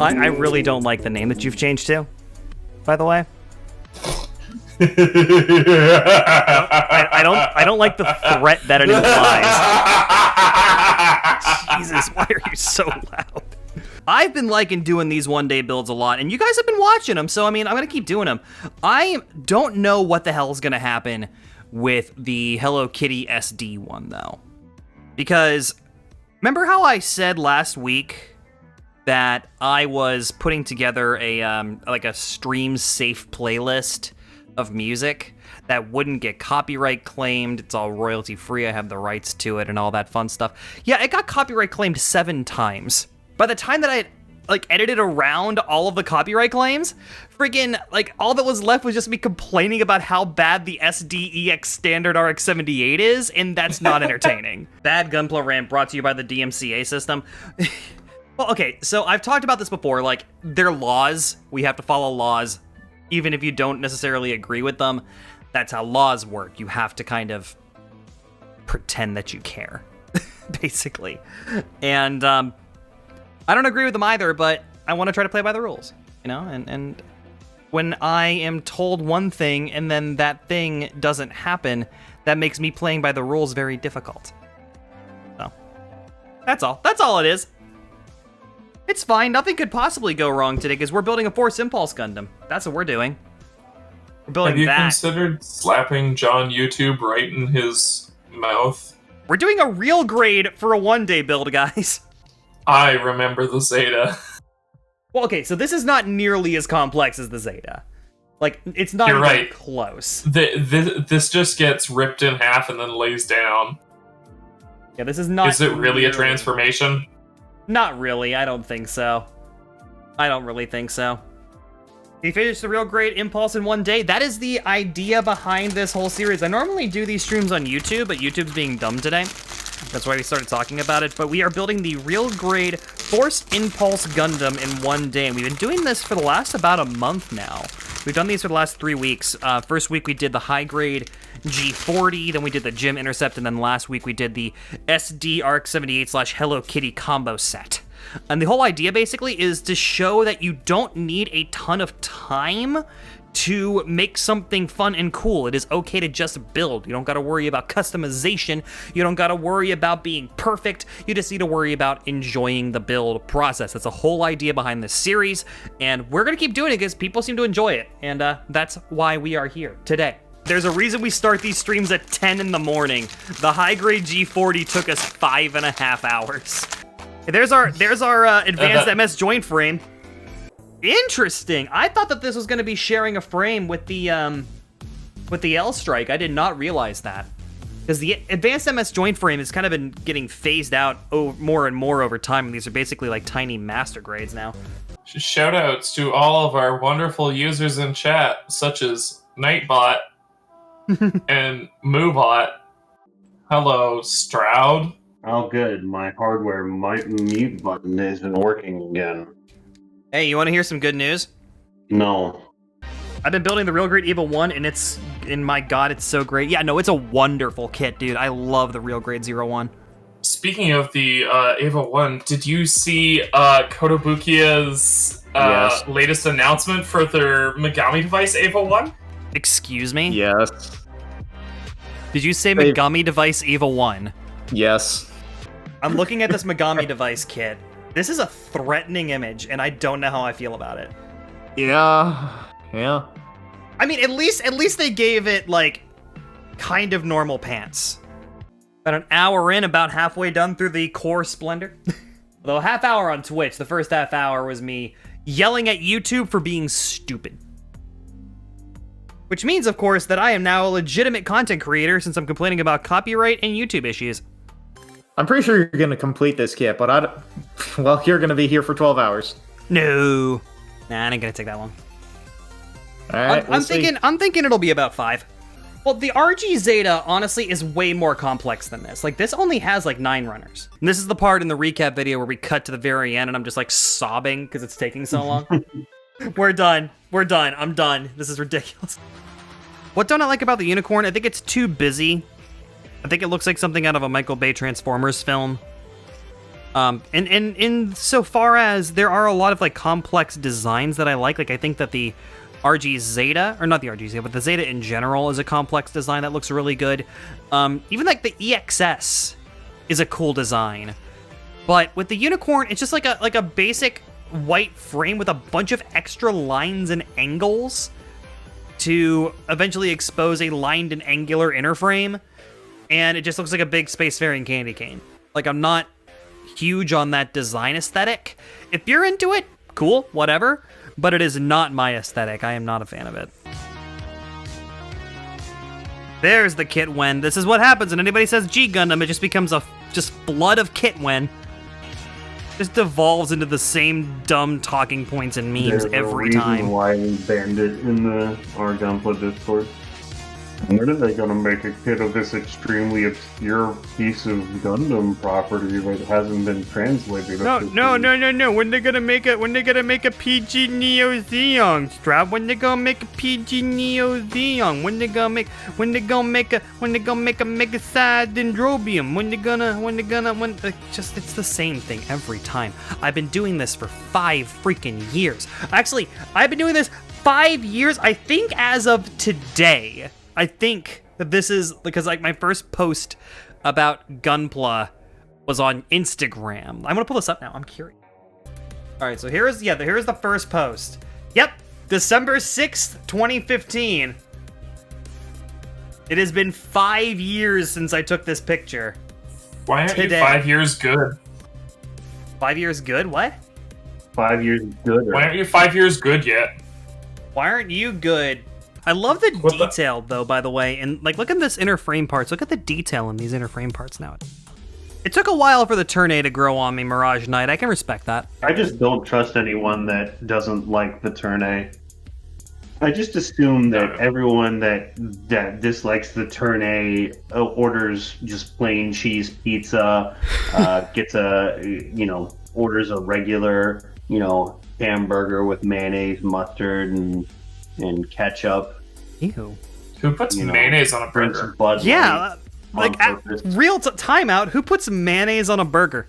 I really don't like the name that you've changed to, by the way. I don't like the threat that it implies. Jesus, why are you so loud? I've been liking doing these one-day builds a lot, and you guys have been watching them, so I mean, I'm gonna keep doing them. I don't know what the hell is gonna happen with the Hello Kitty SD one, though. Because, remember how I said last week that I was putting together a like a stream-safe playlist of music that wouldn't get copyright claimed, it's all royalty-free, I have the rights to it, and all that fun stuff. Yeah, it got copyright claimed 7 times. By the time that I like edited around all of the copyright claims, friggin' like all that was left was just me complaining about how bad the SDEX standard RX-78 is, and that's not entertaining. Bad Gunpla rant brought to you by the DMCA system. Well, okay, so I've talked about this before, like, they're laws, we have to follow laws, even if you don't necessarily agree with them. That's how laws work. You have to kind of pretend that you care, basically. And, I don't agree with them either, but I want to try to play by the rules, you know? And when I am told one thing and then that thing doesn't happen, that makes me playing by the rules very difficult. So, that's all. That's all it is. It's fine. Nothing could possibly go wrong today because we're building a Force Impulse Gundam. That's what we're doing. We're building Have you that. considered slapping John YouTube right in his mouth? We're doing a real grade for a one-day build, guys. I remember the Zeta. Well, okay, so this is not nearly as complex as the Zeta. Like, it's not You're even right. close. This just gets ripped in half and then lays down. Yeah, this is not... Is it really a nearly- transformation? Not really, I don't think so. I don't really think so. He finished the real great Impulse in one day. That is the idea behind this whole series. I normally do these streams on YouTube, but YouTube's being dumb today. That's why we started talking about it. But we are building the real grade Force Impulse Gundam in one day. And we've been doing this for the last about a month now. We've done these for the last 3 weeks. First week we did the high grade G40, then we did the Gym Intercept, and then last week we did the SD RX-78 / Hello Kitty combo set. And the whole idea basically is to show that you don't need a ton of time to make something fun and cool. It is okay to just build. You don't gotta worry about customization. You don't gotta worry about being perfect. You just need to worry about enjoying the build process. That's the whole idea behind this series, and we're gonna keep doing it because people seem to enjoy it, and that's why we are here today. There's a reason we start these streams at 10 in the morning. The high-grade G40 took us 5.5 hours. There's our advanced MS joint frame. Interesting. I thought that this was going to be sharing a frame with the L Strike. I did not realize that, because the advanced MS joint frame has kind of been getting phased out more and more over time, and these are basically like tiny master grades now. Shoutouts to all of our wonderful users in chat, such as Nightbot and Moobot. Hello, Stroud. Oh, good. My hardware mute button isn't working again. Hey, you want to hear some good news? No. I've been building the Real Grade Eva 1, and my god, it's so great. Yeah, no, it's a wonderful kit, dude. I love the Real Grade 01. Speaking of the Eva 1, did you see Kotobukiya's Yes. latest announcement for their Megami device Eva 1? Excuse me? Yes. Did you say They- Megami Device Eva 1? Yes. I'm looking at this Megami Device kit. This is a threatening image, and I don't know how I feel about it. Yeah. Yeah. I mean, at least they gave it, like, kind of normal pants. About an hour in, about halfway done through the core Splendor. Although a half hour on Twitch, the first half hour was me yelling at YouTube for being stupid. Which means, of course, that I am now a legitimate content creator since I'm complaining about copyright and YouTube issues. I'm pretty sure you're going to complete this kit, but well, you're going to be here for 12 hours. No. Nah, it ain't gonna take that long. All right, I'm thinking it'll be about 5. Well, the RG Zeta, honestly, is way more complex than this. Like, this only has, like, 9 runners. And this is the part in the recap video where we cut to the very end, and I'm just, like, sobbing because it's taking so long. We're done. We're done. I'm done. This is ridiculous. What don't I like about the Unicorn? I think it's too busy. I think it looks like something out of a Michael Bay Transformers film. And in so far as there are a lot of like complex designs that I like I think that the RG Zeta, or not the RG Zeta, but the Zeta in general is a complex design that looks really good. Even like the EXS is a cool design. But with the Unicorn, it's just like a basic white frame with a bunch of extra lines and angles to eventually expose a lined and angular inner frame. And it just looks like a big spacefaring candy cane. Like, I'm not huge on that design aesthetic. If you're into it, cool, whatever. But it is not my aesthetic. I am not a fan of it. There's the Kitwen. This is what happens when anybody says G Gundam. It just becomes just blood of Kitwen. Just devolves into the same dumb talking points and memes every time. Why we banned it in the Gunpla Discord. When are they gonna make a kit of this extremely obscure piece of Gundam property that hasn't been translated? No. When they gonna make a PG Neo Xeon strap? When they gonna make a PG Neo Xeon? When they gonna make a Mega Sad Dendrobium? It's the same thing every time. I've been doing this for 5 freaking years. Actually, I've been doing this 5 years, I think, as of today. I think that this is because like my first post about Gunpla was on Instagram. I'm gonna pull this up now. I'm curious. All right, so here's the first post. Yep, December 6th, 2015. It has been 5 years since I took this picture. Why aren't you 5 years good? 5 years good? What? 5 years good. Why aren't you 5 years good yet? Why aren't you good? I love the detail, though, by the way. And, like, look at this inner frame parts. Look at the detail in these inner frame parts now. It took a while for the Turn A to grow on me, Mirage Knight. I can respect that. I just don't trust anyone that doesn't like the Turn A. I just assume that everyone that dislikes the Turn A orders just plain cheese pizza, gets orders a regular, hamburger with mayonnaise, mustard, and ketchup. Ew. Who puts mayonnaise on a burger? Yeah, real timeout. Who puts mayonnaise on a burger?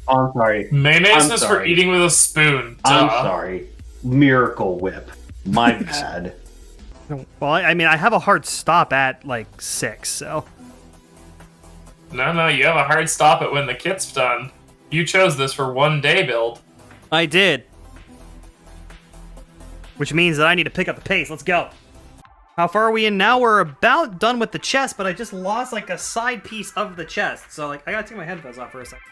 Oh, I'm sorry. Mayonnaise is for eating with a spoon. I'm sorry. Miracle Whip. My bad. Well, I mean, I have a hard stop at like 6, so. No, you have a hard stop at when the kit's done. You chose this for 1 day build. I did. Which means that I need to pick up the pace. Let's go. How far are we in now? We're about done with the chest, but I just lost like a side piece of the chest. So like, I gotta take my headphones off for a second.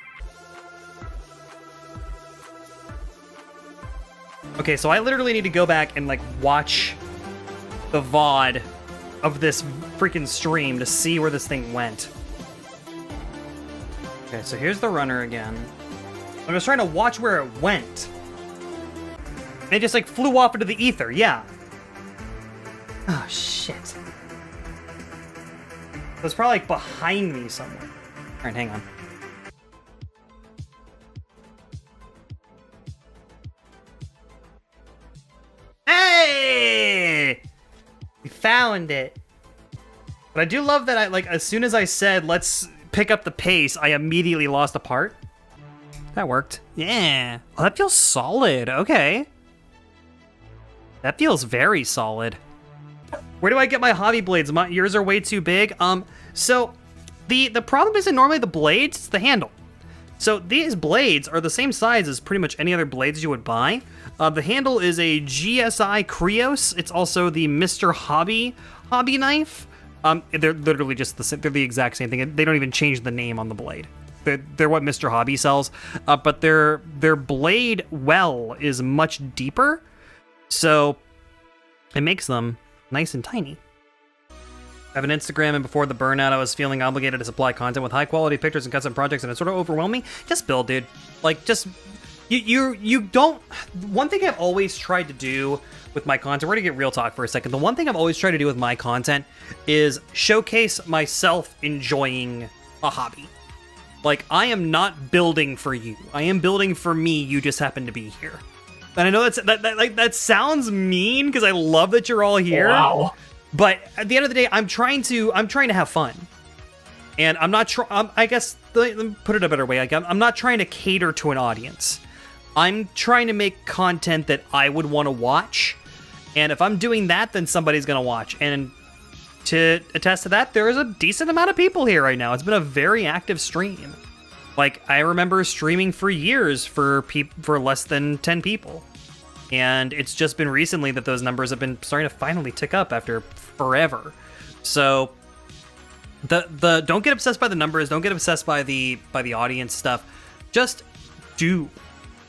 Okay, so I literally need to go back and like watch the VOD of this freaking stream to see where this thing went. Okay, so here's the runner again. I'm just trying to watch where it went. It just like flew off into the ether, yeah. Oh, shit. So it's probably like behind me somewhere. All right, hang on. Hey! We found it. But I do love that as soon as I said, let's pick up the pace, I immediately lost a part. That worked. Yeah. Oh, that feels solid. Okay. That feels very solid. Where do I get my hobby blades? Yours are way too big. So the problem isn't normally the blades, it's the handle. So these blades are the same size as pretty much any other blades you would buy. The handle is a GSI Krios. It's also the Mr. Hobby knife. They're literally just they're the exact same thing. They don't even change the name on the blade. They're what Mr. Hobby sells. But their blade well is much deeper. So it makes them nice and tiny. I have an Instagram, and before the burnout, I was feeling obligated to supply content with high quality pictures and custom projects, and it sort of overwhelmed me. Just build, dude. Like, just you don't. One thing I've always tried to do with my content, we're gonna get real talk for a second. The one thing I've always tried to do with my content is showcase myself enjoying a hobby. Like, I am not building for you. I am building for me. You just happen to be here. And I know that sounds mean because I love that you're all here. Wow. But at the end of the day, I'm trying to have fun. And I'm not I guess, let me put it a better way. Like, I'm not trying to cater to an audience. I'm trying to make content that I would want to watch. And if I'm doing that, then somebody's going to watch. And to attest to that, there is a decent amount of people here right now. It's been a very active stream. Like, I remember streaming for years for less than 10 people. And it's just been recently that those numbers have been starting to finally tick up after forever. So the don't get obsessed by the numbers, don't get obsessed by the audience stuff. Just do.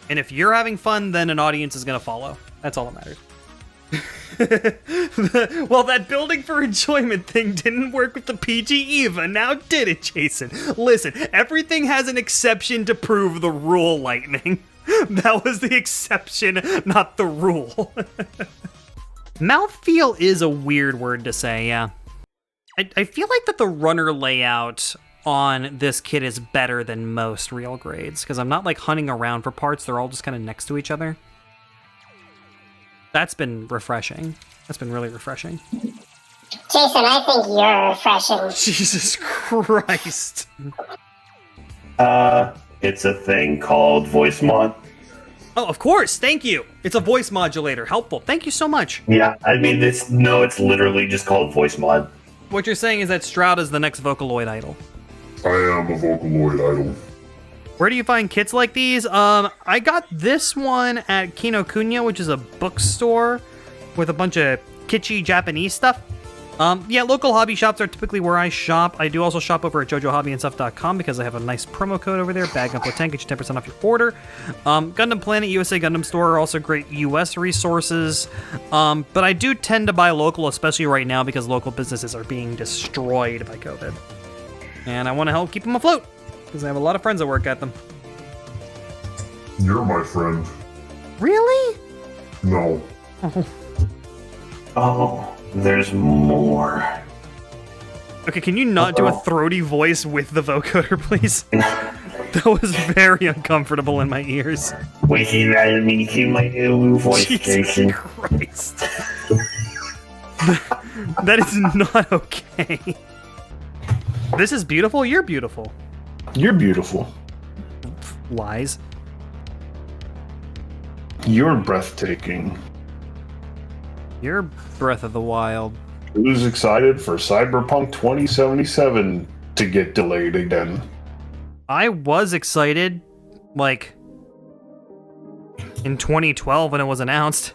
And if you're having fun, then an audience is going to follow. That's all that matters. Well, that building for enjoyment thing didn't work with the PG Eva, now did it, Jason? Listen, everything has an exception to prove the rule, Lightning. That was the exception, not the rule. Mouthfeel is a weird word to say, yeah. I feel like that the runner layout on this kit is better than most real grades, because I'm not like hunting around for parts, they're all just kind of next to each other. That's been refreshing. That's been really refreshing. Jason, I think you're refreshing. Jesus Christ. It's a thing called voice mod. Oh, of course. Thank you. It's a voice modulator. Helpful. Thank you so much. Yeah, I mean, it's literally just called voice mod. What you're saying is that Stroud is the next Vocaloid idol. I am a Vocaloid idol. Where do you find kits like these? I got this one at Kinokuniya, which is a bookstore with a bunch of kitschy Japanese stuff. Yeah, local hobby shops are typically where I shop. I do also shop over at JoJoHobbyandStuff.com because I have a nice promo code over there. Gunpla 10 gets you 10% off your order. Gundam Planet, USA Gundam Store are also great US resources. But I do tend to buy local, especially right now because local businesses are being destroyed by COVID. And I want to help keep them afloat because I have a lot of friends that work at them. You're my friend. Really? No. Oh, there's more. Okay, can you not do a throaty voice with the vocoder, please? That was very uncomfortable in my ears. Wishing that me to my new voice Jesus station. Christ. That is not okay. This is beautiful, you're beautiful. You're beautiful. Lies. You're breathtaking. You're Breath of the Wild. Who's excited for Cyberpunk 2077 to get delayed again? I was excited, like, in 2012 when it was announced.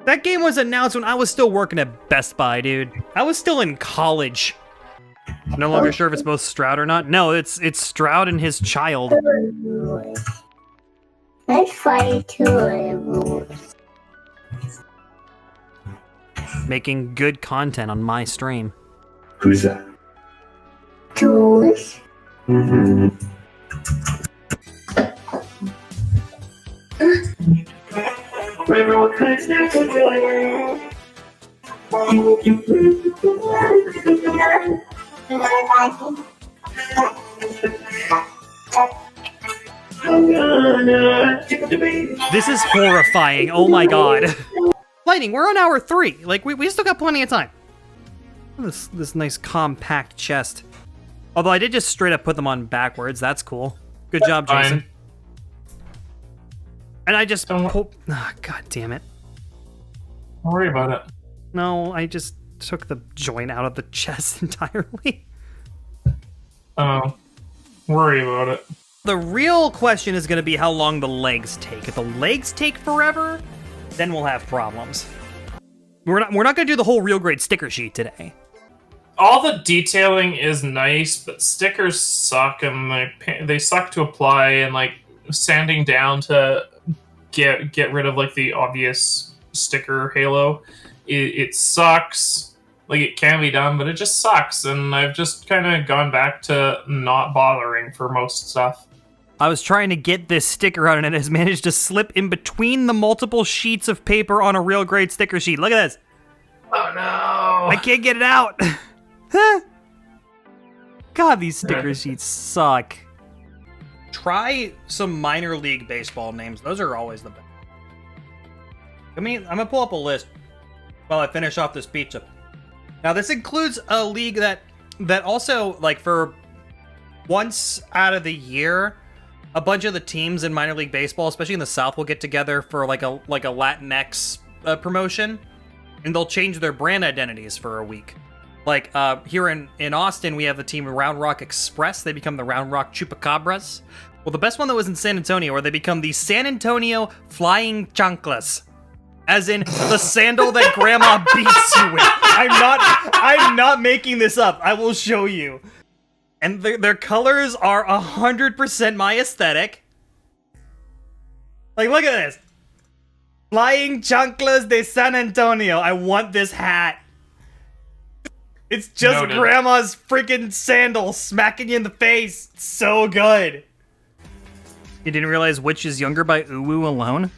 That game was announced when I was still working at Best Buy, dude. I was still in college. No longer sure if it's both Stroud or not. No, it's Stroud and his child. Let's fight too. Making good content on my stream. Who's that? Jules. Mm-hmm. Remember what kind of snacks we're doing? This is horrifying. Oh my god. Lightning, we're on hour 3. Like, we still got plenty of time. This nice compact chest. Although I did just straight up put them on backwards. That's cool. Good job, Jason. Fine. And I just... Don't God damn it. Don't worry about it. No, I just took the joint out of the chest entirely. Oh, worry about it. The real question is going to be how long the legs take. If the legs take forever, then we'll have problems. We're not going to do the whole real grade sticker sheet today. All the detailing is nice, but stickers suck, and they suck to apply, and like sanding down to get rid of like the obvious sticker halo. It sucks. Like, it can be done, but it just sucks, and I've just kind of gone back to not bothering for most stuff. I was trying to get this sticker out, and it has managed to slip in between the multiple sheets of paper on a real grade sticker sheet. Look at this. Oh no! I can't get it out. God, these sticker sheets suck. Try some minor league baseball names. Those are always the best. I'm gonna pull up a list. while I finish off this pizza. Now, this includes a league that also, like, for once out of the year, a bunch of the teams in minor league baseball, especially in the South, will get together for like a Latinx promotion, and they'll change their brand identities for a week. Like here in Austin, we have the team Round Rock Express. They become the Round Rock Chupacabras. Well, the best one that was in San Antonio, where they become the San Antonio Flying Chanclas, as in the sandal that Grandma beats you with. I'm not making this up. I will show you. And their colors are 100% my aesthetic. Like, look at this. Flying Chanclas de San Antonio. I want this hat. It's just Noted. Grandma's freaking sandal smacking you in the face. It's so good. You didn't realize which is younger by uwu alone?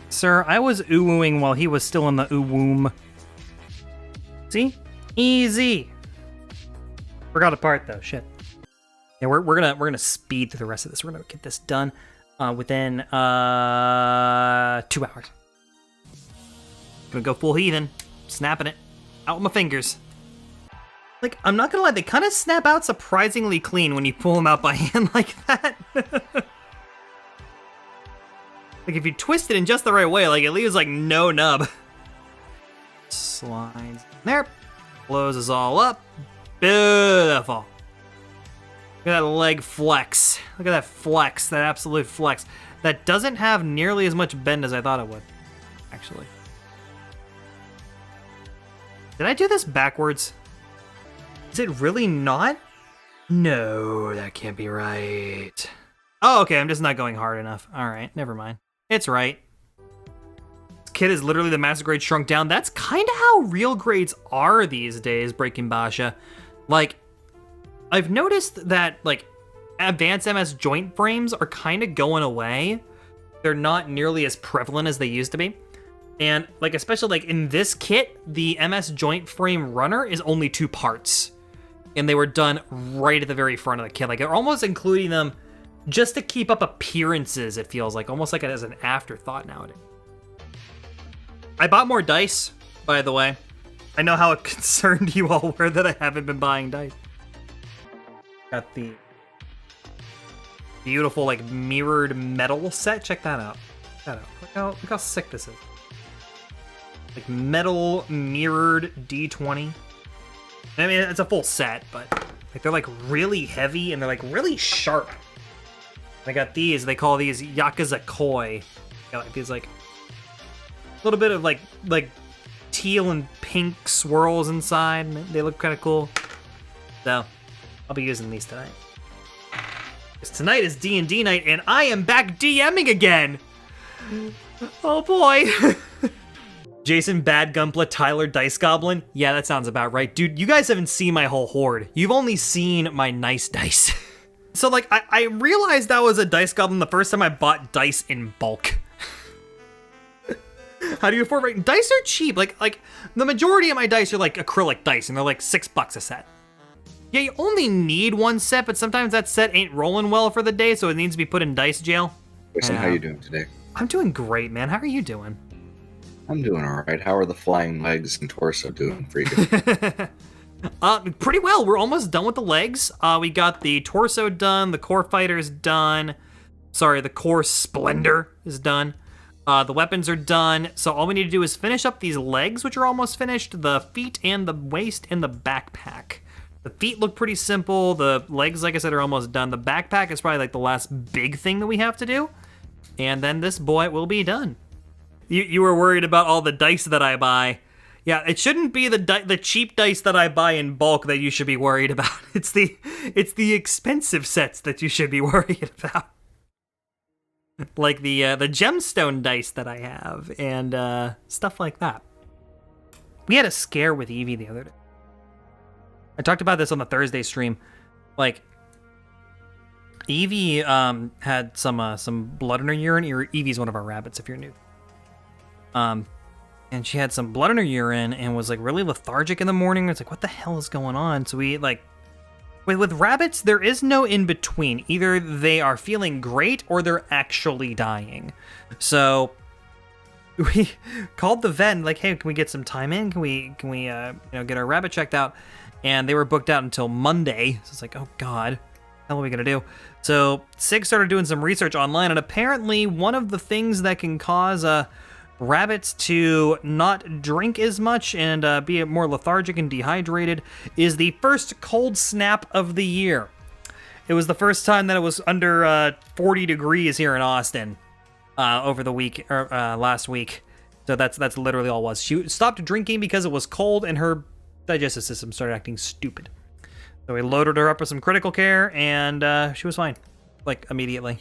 Sir, I was uwooing while he was still in the uwoom. See? Easy. Forgot a part though, shit. Yeah, we're gonna speed through the rest of this. We're gonna get this done within 2 hours. Gonna go full heathen, snapping it out with my fingers. Like, I'm not gonna lie, they kind of snap out surprisingly clean when you pull them out by hand like that. Like, if you twist it in just the right way, like, it leaves like no nub. Slides there, closes all up. Beautiful. Look at that leg flex. Look at that flex, that absolute flex. That doesn't have nearly as much bend as I thought it would, actually. Did I do this backwards? Is it really not? No, that can't be right. Oh, okay, I'm just not going hard enough. All right, never mind. It's right. This kid is literally the master grade shrunk down. That's kind of how real grades are these days, Breaking Basha. Like, I've noticed that, like, advanced MS joint frames are kind of going away. They're not nearly as prevalent as they used to be. And, like, especially, like, in this kit, the MS joint frame runner is only 2 parts. And they were done right at the very front of the kit. Like, they're almost including them just to keep up appearances, it feels like. Almost like it as an afterthought nowadays. I bought more dice, by the way. I know how concerned you all were that I haven't been buying dice. Got the beautiful, like, mirrored metal set. Check that out. Check that out. Look how sick this is. Like, metal mirrored D20. I mean, it's a full set, but like, they're like really heavy and they're like really sharp. I got these. They call these Yakuza Koi. Got like these like a little bit of like teal and pink swirls inside. They look kind of cool. So I'll be using these tonight. Because tonight is D&D night and I am back DMing again. Oh boy. Jason, Bad Gunpla, Tyler, Dice Goblin. Yeah, that sounds about right. Dude, you guys haven't seen my whole horde. You've only seen my nice dice. So, like, I realized I was a Dice Goblin the first time I bought dice in bulk. How do you afford it? Dice are cheap. Like, the majority of my dice are, like, acrylic dice, and they're, like, $6 a set. Yeah, you only need 1 set, but sometimes that set ain't rolling well for the day, so it needs to be put in dice jail. Listen, how you doing today? I'm doing great, man. How are you doing? I'm doing all right. How are the flying legs and torso doing for you? Pretty well. We're almost done with the legs. We got the torso done, the core fighter's done. Sorry, the core splendor is done. The weapons are done. So all we need to do is finish up these legs, which are almost finished, the feet and the waist and the backpack. The feet look pretty simple. The legs, like I said, are almost done. The backpack is probably like the last big thing that we have to do. And then this boy will be done. You were worried about all the dice that I buy. Yeah, it shouldn't be the cheap dice that I buy in bulk that you should be worried about. It's the expensive sets that you should be worried about. Like the gemstone dice that I have and stuff like that. We had a scare with Evie the other day. I talked about this on the Thursday stream. Like, Evie had some blood in her urine. Evie's one of our rabbits if you're new. And she had some blood in her urine and was like really lethargic in the morning. It's like, what the hell is going on? So we like, with rabbits, there is no in between. Either they are feeling great or they're actually dying. So we called the vet and like, hey, can we get some time in? Can we get our rabbit checked out? And they were booked out until Monday. So it's like, oh God, what are we gonna do? So Sig started doing some research online, and apparently one of the things that can cause rabbits to not drink as much and be more lethargic and dehydrated is the first cold snap of the year. It was the first time that it was under 40 degrees here in Austin over the week or last week. So that's literally all it was. She stopped drinking because it was cold and her digestive system started acting stupid. So we loaded her up with some critical care and she was fine, like immediately.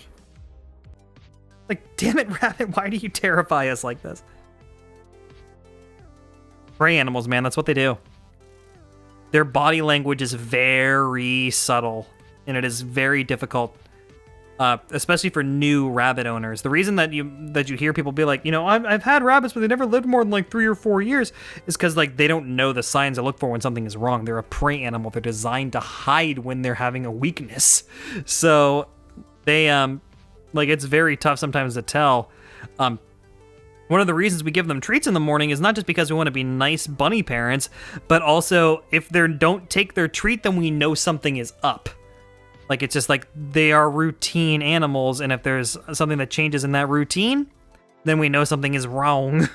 Like, damn it, Rabbit, why do you terrify us like this? Prey animals, man, that's what they do. Their body language is very subtle, and it is very difficult, especially for new rabbit owners. The reason that you hear people be like, I've had rabbits, but they never lived more than like 3 or 4 years, is because like they don't know the signs to look for when something is wrong. They're a prey animal. They're designed to hide when they're having a weakness. So they like, it's very tough sometimes to tell. One of the reasons we give them treats in the morning is not just because we want to be nice bunny parents, but also if they don't take their treat, then we know something is up. Like, it's just like they are routine animals, and if there's something that changes in that routine, then we know something is wrong.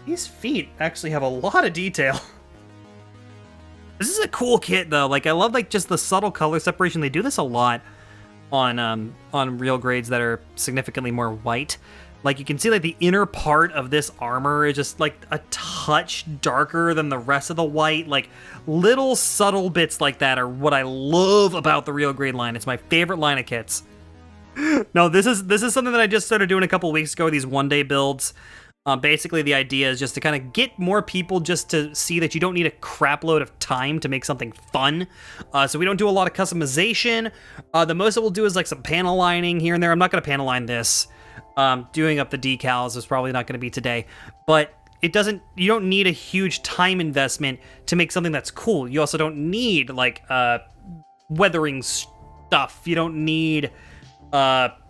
These feet actually have a lot of detail. This is a cool kit, though. Like, I love, like, just the subtle color separation. They do this a lot on real grades that are significantly more white. Like, you can see, like, the inner part of this armor is just, like, a touch darker than the rest of the white. Like, little subtle bits like that are what I love about the real grade line. It's my favorite line of kits. No, this is something that I just started doing a couple weeks ago, these one-day builds. Basically, the idea is just to kind of get more people just to see that you don't need a crap load of time to make something fun. So we don't do a lot of customization. The most that we'll do is like some panel lining here and there. I'm not going to panel line this. Doing up the decals is probably not going to be today. But you don't need a huge time investment to make something that's cool. You also don't need like weathering stuff. You don't need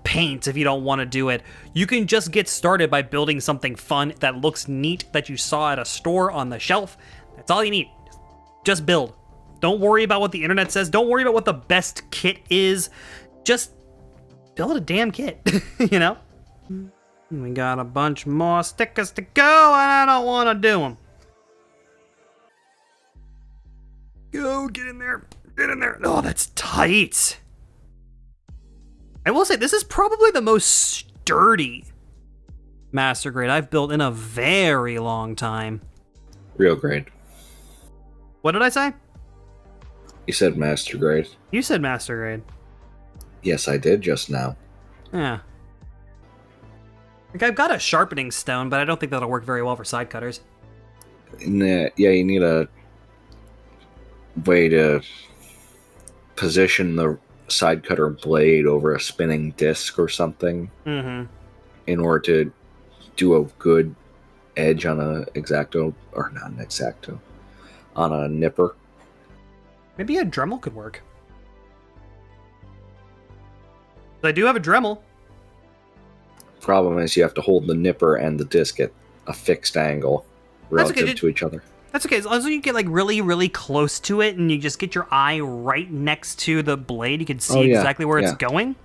paint if you don't want to do it. You can just get started by building something fun that looks neat that you saw at a store on the shelf. That's all you need. Just build. Don't worry about what the internet says. Don't worry about what the best kit is. Just build a damn kit, We got a bunch more stickers to go, and I don't want to do them. Go, get in there. Get in there. Oh, that's tight. I will say, this is probably the most sturdy master grade I've built in a very long time. Real grade. What did I say? You said master grade. You said master grade. Yes, I did just now. Yeah. Like, I've got a sharpening stone, but I don't think that'll work very well for side cutters. Yeah, you need a way to position the side cutter blade over a spinning disc or something in order to do a good edge on a X-Acto, or not an X-Acto, on a nipper. Maybe a Dremel could work. I do have a Dremel. Problem is you have to hold the nipper and the disc at a fixed angle relative to each other. That's okay, as long as you get like really, really close to it and you just get your eye right next to the blade, you can see exactly where it's going.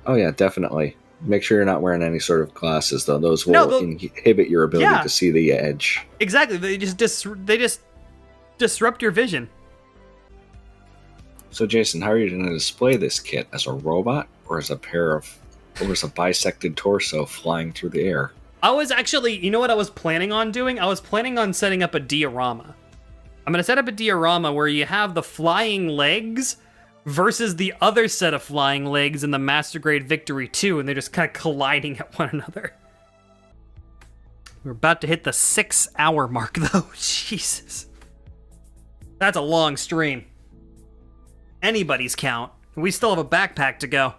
Oh yeah, definitely. Make sure you're not wearing any sort of glasses, though. Those will inhibit your ability to see the edge. Exactly, they just disrupt your vision. So Jason, how are you going to display this kit? As a robot, or as a bisected torso flying through the air? I was actually, you know what I was planning on doing? I was planning on setting up a diorama. I'm going to set up a diorama where you have the flying legs versus the other set of flying legs in the Master Grade Victory 2, and they're just kind of colliding at one another. We're about to hit the 6-hour mark, though. Jesus. That's a long stream. Anybody's count. We still have a backpack to go.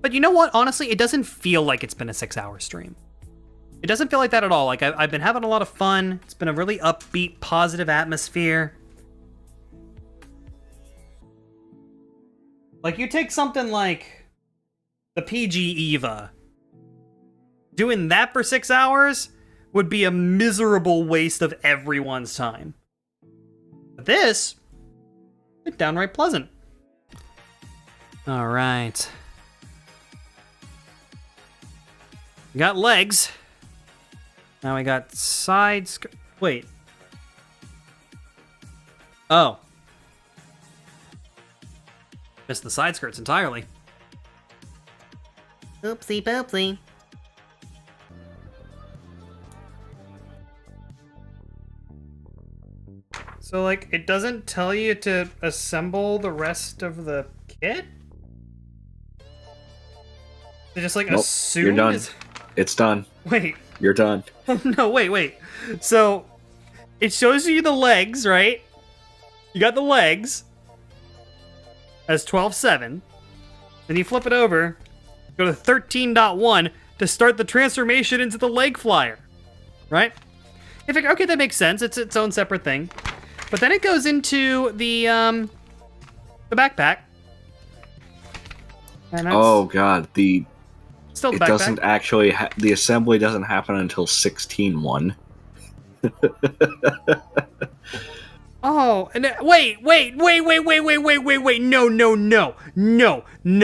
But you know what? Honestly, it doesn't feel like it's been a 6-hour stream. It doesn't feel like that at all. Like, I've been having a lot of fun. It's been a really upbeat, positive atmosphere. Like, you take something like the PG Eva, Doing that for 6 hours would be a miserable waste of everyone's time. But this, it's downright pleasant. All right. We got legs. Now we got side wait. Oh. Missed the side skirts entirely. Oopsie poopsie. So, like, it doesn't tell you to assemble the rest of the kit? They just, like, Nope, assume you're done. It's done. Wait. You're done. No, wait. So, it shows you the legs, right? You got the legs as 12.7. Then you flip it over, go to 13.1 to start the transformation into the leg flyer, right? Okay, that makes sense. It's its own separate thing. But then it goes into the backpack. And that's Oh god, still the it backpack. doesn't actually the assembly doesn't happen until 16.1. Oh, and wait,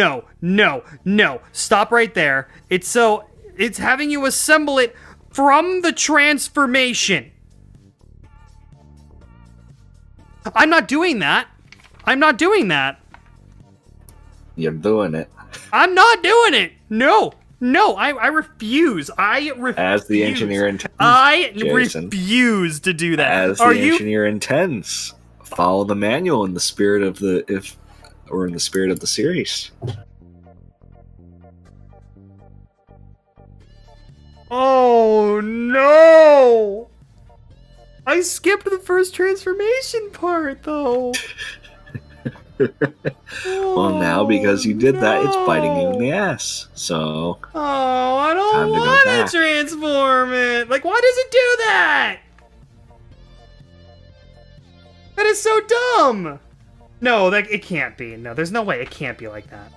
no. Stop right there. It's having you assemble it from the transformation. I'm not doing that. You're doing it. I'm not doing it. No, I refuse. As the engineer intends. I Jason. refuse to do that. As the engineer intends. Follow the manual in the spirit of the series. Oh no! I skipped the first transformation part though. Well, now because you did that, it's biting you in the ass. So. Oh, I don't Time to go want back. to transform it. Like, why does it do that? That is so dumb. No, it can't be. No, there's no way it can't be like that.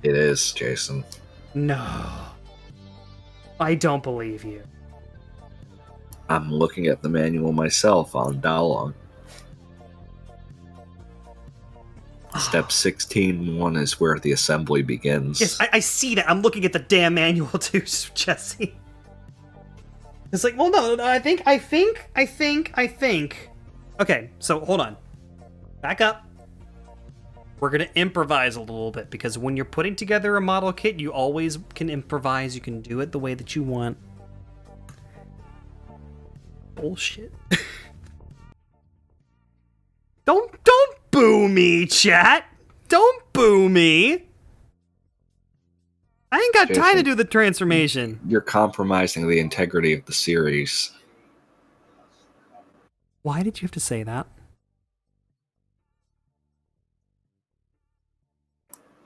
It is, Jason. No. I don't believe you. I'm looking at the manual myself on Dalong. Step 16.1 is where the assembly begins. Yes, I see that. I'm looking at the damn manual too, Jesse. It's like, well, no, I think. Okay, so hold on. Back up. We're gonna improvise a little bit because when you're putting together a model kit, you always can improvise. You can do it the way that you want. Bullshit. Don't boo me, chat. Don't boo me. I ain't got time to do the transformation. You're compromising the integrity of the series. Why did you have to say that?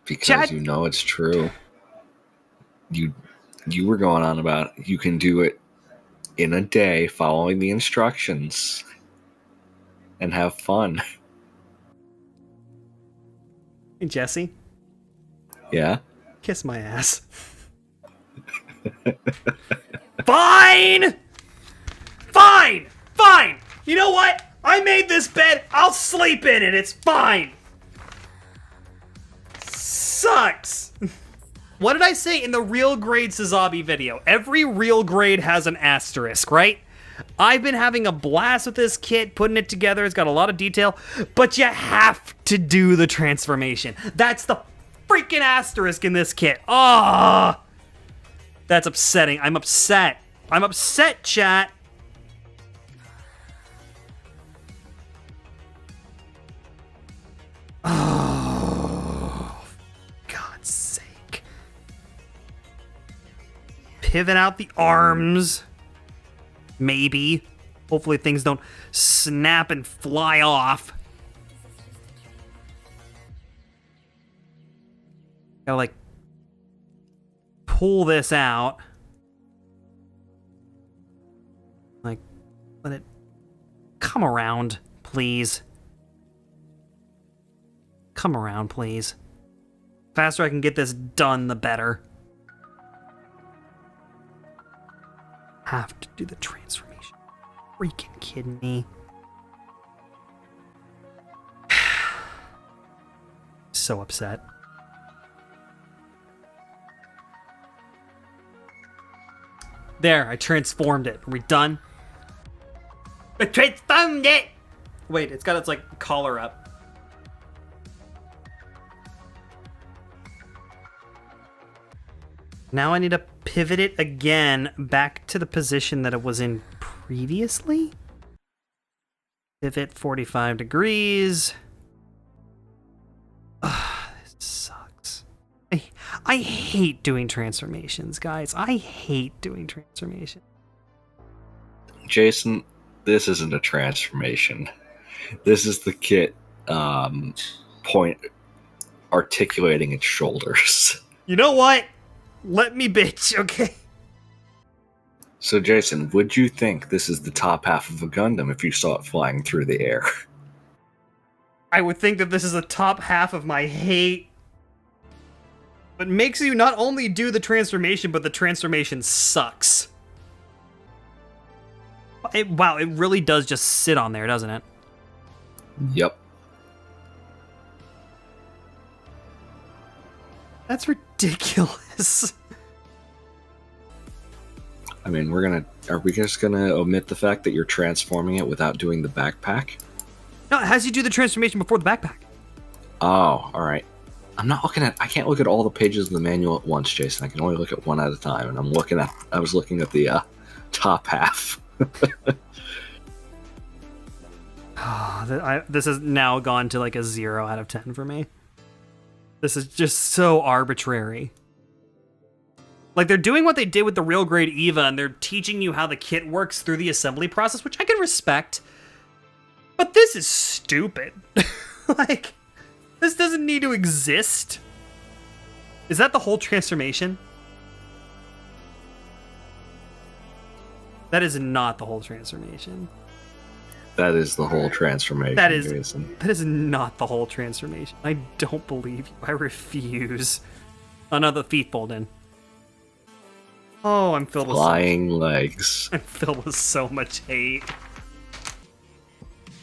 Because Chad- you know it's true. You were going on about you can do it in a day following the instructions and have fun. Hey, Jesse, Yeah? kiss my ass. Fine! You know what? I made this bed. I'll sleep in it. It's fine. Sucks. What did I say in the real grade Sazabi video? Every real grade has an asterisk, right? I've been having a blast with this kit, putting it together. It's got a lot of detail, but you have to do the transformation. That's the freaking asterisk in this kit. Ah, that's upsetting. I'm upset, chat. Oh, God's sake. Pivot out the arms. Maybe. Hopefully things don't snap and fly off. Gotta, like, pull this out. Like, let it come around, please. Come around, please. Faster I can get this done, the better. have to do the transformation. Freaking kidding me. So upset. There, I transformed it. Are we done? I transformed it! Wait, it's got its, like, collar up. Now I need to pivot it again back to the position that it was in previously. Pivot 45 degrees. Ugh, this sucks. I hate doing transformations, guys. I hate doing transformations. Jason, this isn't a transformation. This is the kit point articulating its shoulders. You know what? Let me bitch, okay? So, Jason, would you think this is the top half of a Gundam if you saw it flying through the air? I would think that this is the top half of my hate. But makes you not only do the transformation, but the transformation sucks. Wow, it really does just sit on there, doesn't it? Yep. That's ridiculous. I mean, are we just gonna omit the fact that you're transforming it without doing the backpack? No, it has you do the transformation before the backpack. Oh, alright. I can't look at all the pages of the manual at once, Jason. I can only look at one at a time, and I was looking at the top half. This has now gone to like a 0 out of 10 for me. This is just so arbitrary. Like, they're doing what they did with the real grade Eva, and they're teaching you how the kit works through the assembly process, which I can respect. But this is stupid. Like, this doesn't need to exist. Is that the whole transformation? That is not the whole transformation. That is the whole transformation. That is Jason. That is not the whole transformation. I don't believe you. I refuse. Oh no, the feet fold in. Oh, I'm filled with flying legs. I'm filled with so much hate.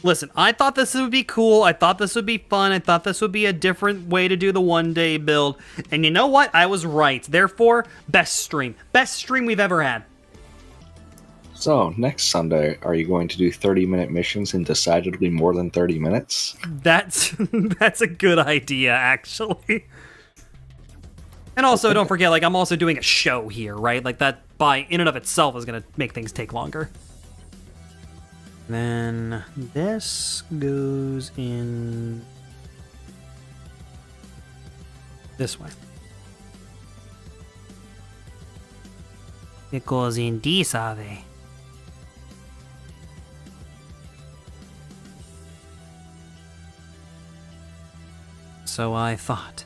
Listen, I thought this would be cool. I thought this would be fun. I thought this would be a different way to do the one-day build. And you know what? I was right. Therefore, best stream. Best stream we've ever had. So, next Sunday, are you going to do 30-minute missions in decidedly more than 30 minutes? That's a good idea, actually. And also, don't forget, like, I'm also doing a show here, right? Like, that by in and of itself is going to make things take longer. Then this goes in this way. It goes in this way. So I thought.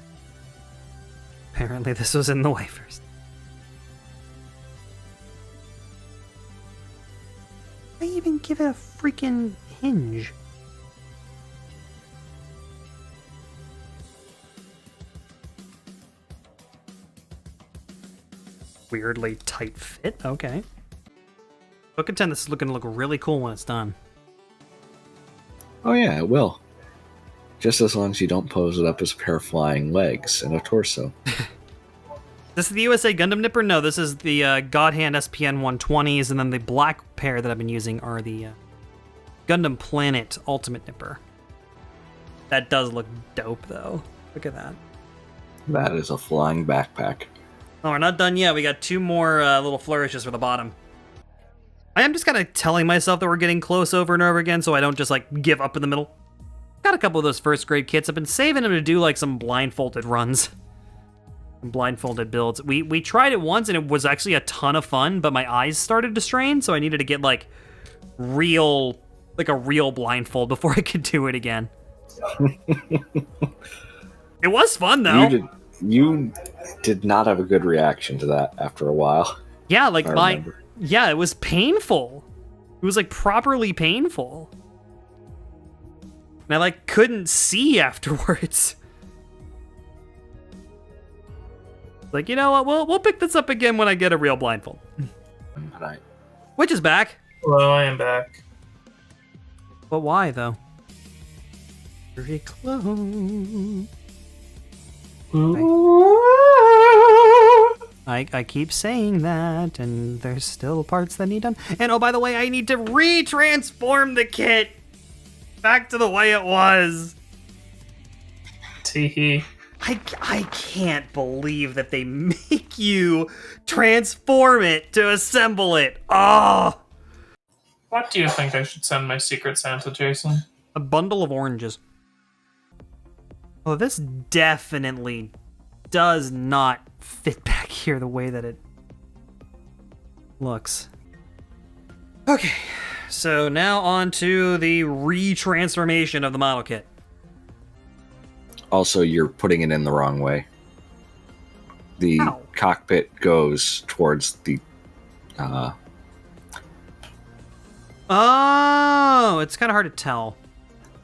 Apparently this was in the way first. I even give it a freaking hinge. Weirdly tight fit, okay. I'll contend this is looking to look really cool when it's done. Oh yeah, it will. Just as long as you don't pose it up as a pair of flying legs and a torso. This is the USA Gundam Nipper? No, this is the God Hand SPN 120s, and then the black pair that I've been using are the Gundam Planet Ultimate Nipper. That does look dope, though. Look at that. That is a flying backpack. Oh, we're not done yet. We got 2 more little flourishes for the bottom. I am just kind of telling myself that we're getting close over and over again, so I don't just, like, give up in the middle. Got a couple of those first grade kits. I've been saving them to do, like, some blindfolded runs. Blindfolded builds. We tried it once, and it was actually a ton of fun, but my eyes started to strain, so I needed to get, like, a real blindfold before I could do it again. It was fun, though. You did not have a good reaction to that after a while. Yeah, like yeah, it was painful. It was like properly painful. And I like couldn't see afterwards. Like, you know what? We'll pick this up again when I get a real blindfold. But Which is back. Hello, I am back. But why, though? Very close. I keep saying that, and there's still parts that need done. And oh, by the way, I need to re-transform the kit back to the way it was. Teehee. I can't believe that they make you transform it to assemble it. Oh! What do you think I should send my Secret Santa, Jason? A bundle of oranges. Oh, this definitely does not fit back here the way that it looks. Okay, so now on to the re-transformation of the model kit. Also, you're putting it in the wrong way. The cockpit goes towards the... Oh, it's kind of hard to tell.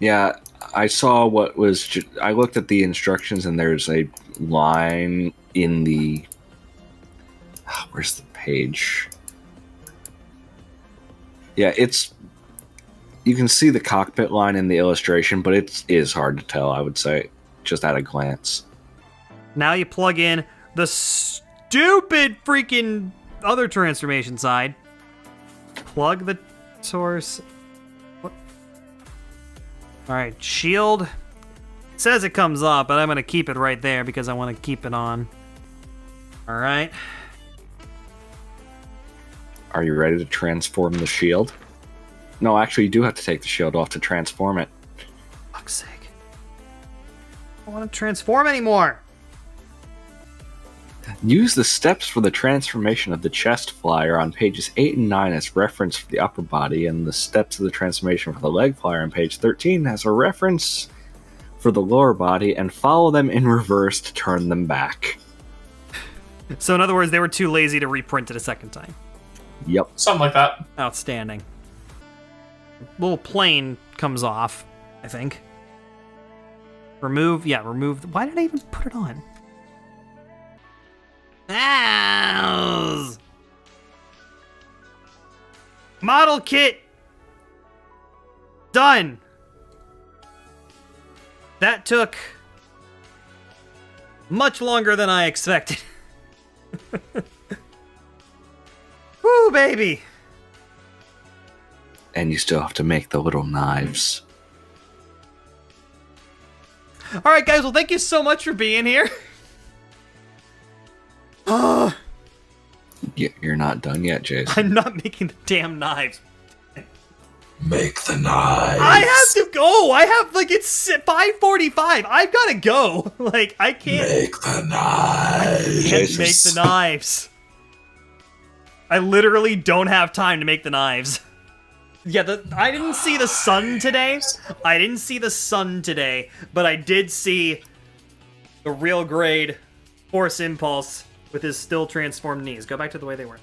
Yeah, I saw what was... I looked at the instructions, and there's a line in the... where's the page? Yeah, it's... You can see the cockpit line in the illustration, but it is hard to tell, I would say, just at a glance. Now you plug in the stupid freaking other transformation side. Plug the source. What? All right, shield. It says it comes off, but I'm going to keep it right there because I want to keep it on. All right. Are you ready to transform the shield? No, actually, you do have to take the shield off to transform it. Fuck's sake. I don't want to transform anymore. Use the steps for the transformation of the chest flyer on pages 8 and 9 as reference for the upper body, and the steps of the transformation for the leg flyer on page 13 as a reference for the lower body, and follow them in reverse to turn them back. So in other words, they were too lazy to reprint it a second time. Yep. Something like that. Outstanding. Little plane comes off, I think. Remove, yeah, remove. Why did I even put it on? Ows! Model kit done. That took much longer than I expected. Woo, baby! And you still have to make the little knives. All right, guys. Well, thank you so much for being here. You're not done yet, Jason. I'm not making the damn knives. Make the knives. I have to go. I have, like, it's 5:45. I've got to go. Like, I can't. Make the knives. I can't make the knives. I literally don't have time to make the knives. Yeah, I didn't see the sun today. But I did see the real grade Force Impulse with his still transformed knees. Go back to the way they were.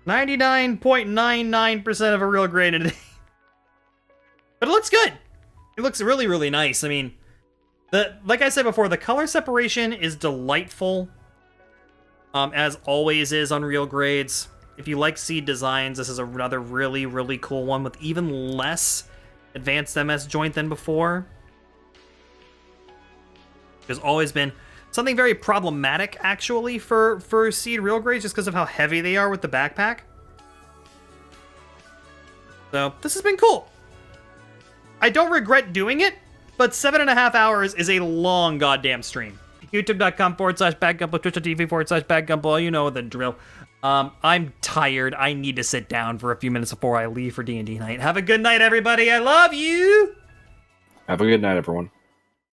99.99% of a real grade today. But it looks good. It looks really, really nice. I mean, like I said before, the color separation is delightful. As always is on real grades. If you like Seed Designs, this is another really, really cool one with even less advanced MS joint than before. There's always been something very problematic, actually, for Seed real grades, just because of how heavy they are with the backpack. So, this has been cool. I don't regret doing it, but 7.5 hours is a long goddamn stream. YouTube.com/BadGumpla, Twitch.tv/BadGumpla, you know the drill. I'm tired. I need to sit down for a few minutes before I leave for D&D night. Have a good night, everybody. I love you! Have a good night, everyone.